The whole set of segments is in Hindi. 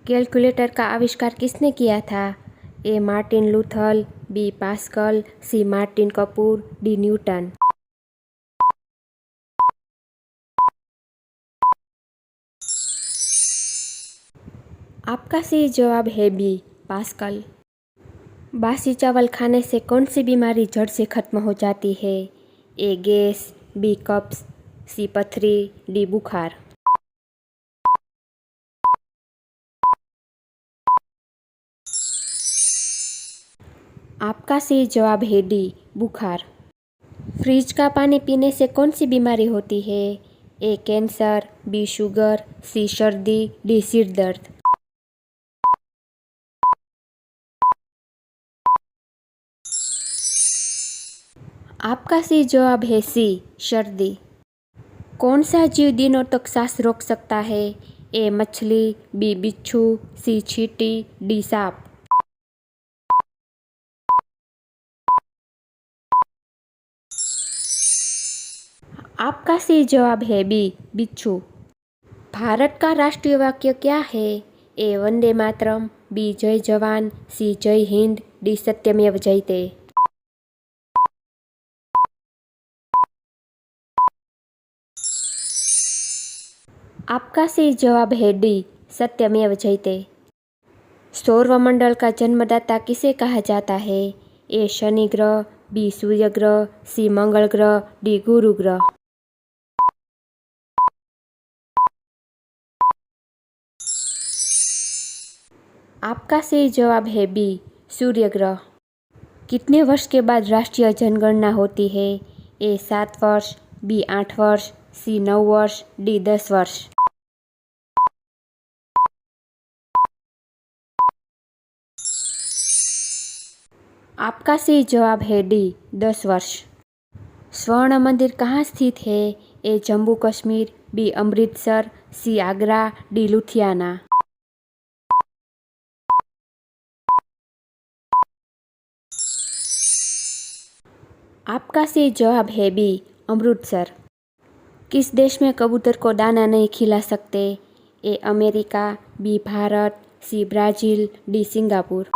कैलकुलेटर का आविष्कार किसने किया था? ए मार्टिन लूथर, बी पास्कल, सी मार्टिन कपूर, डी न्यूटन। आपका सही जवाब है बी पास्कल। बासी चावल खाने से कौन सी बीमारी जड़ से खत्म हो जाती है? ए गैस, बी कब्ज, सी पथरी, डी बुखार। आपका सही जवाब है डी बुखार। फ्रिज का पानी पीने से कौन सी बीमारी होती है? ए कैंसर, बी शुगर, सी सर्दी, डी सिर दर्द। आपका सही जवाब है सी सर्दी। कौन सा जीव दिनों तक सांस रोक सकता है? ए मछली, बी बिच्छू, सी चींटी, डी सांप। आपका सही जवाब है बी बिच्छू। भारत का राष्ट्रीय वाक्य क्या है? ए वंदे मातरम, बी जय जवान, सी जय हिंद, डी सत्यमेव जयते। आपका सही जवाब है डी सत्यमेव जयते। सौरमंडल का जन्मदाता किसे कहा जाता है? ए शनि ग्रह, बी सूर्य ग्रह, सी मंगल ग्रह, डी गुरु ग्रह। आपका सही जवाब है बी सूर्य ग्रह। कितने वर्ष के बाद राष्ट्रीय जनगणना होती है? ए 7 वर्ष, बी 8 वर्ष, सी 9 वर्ष, डी 10 वर्ष। आपका सही जवाब है डी 10 वर्ष। स्वर्ण मंदिर कहाँ स्थित है? ए जम्मू कश्मीर, बी अमृतसर, सी आगरा, डी लुधियाना। आपका सही जवाब है बी अमृतसर। किस देश में कबूतर को दाना नहीं खिला सकते? A America, B Bharat, C Brazil, D Singapore.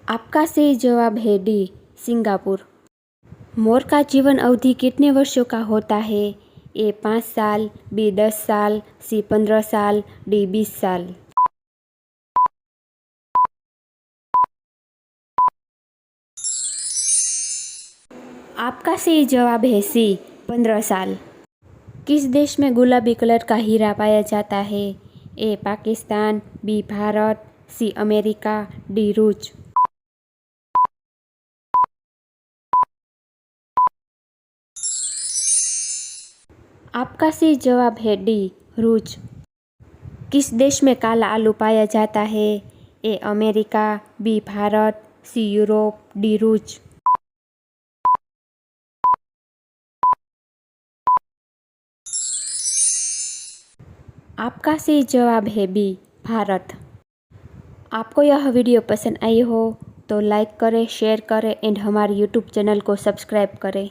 आपका सही जवाब है डी सिंगापुर। मोर का जीवन अवधि कितने वर्षों का होता है? ए 5 साल, बी 10 साल, सी 15 साल, डी 20 साल। आपका सही जवाब है सी 15 साल। किस देश में गुलाबी कलर का हीरा पाया जाता है? A Pakistan, B Bharat, C America, D रूस। आपका सही जवाब है डी रूस। किस देश में काला आलू पाया जाता है? A America, B Bharat, C Europe, D रूस। आपका सही जवाब है बी भारत। आपको यह वीडियो पसंद आई हो तो लाइक करें, शेयर करें एंड हमारे यूट्यूब चैनल को सब्सक्राइब करें।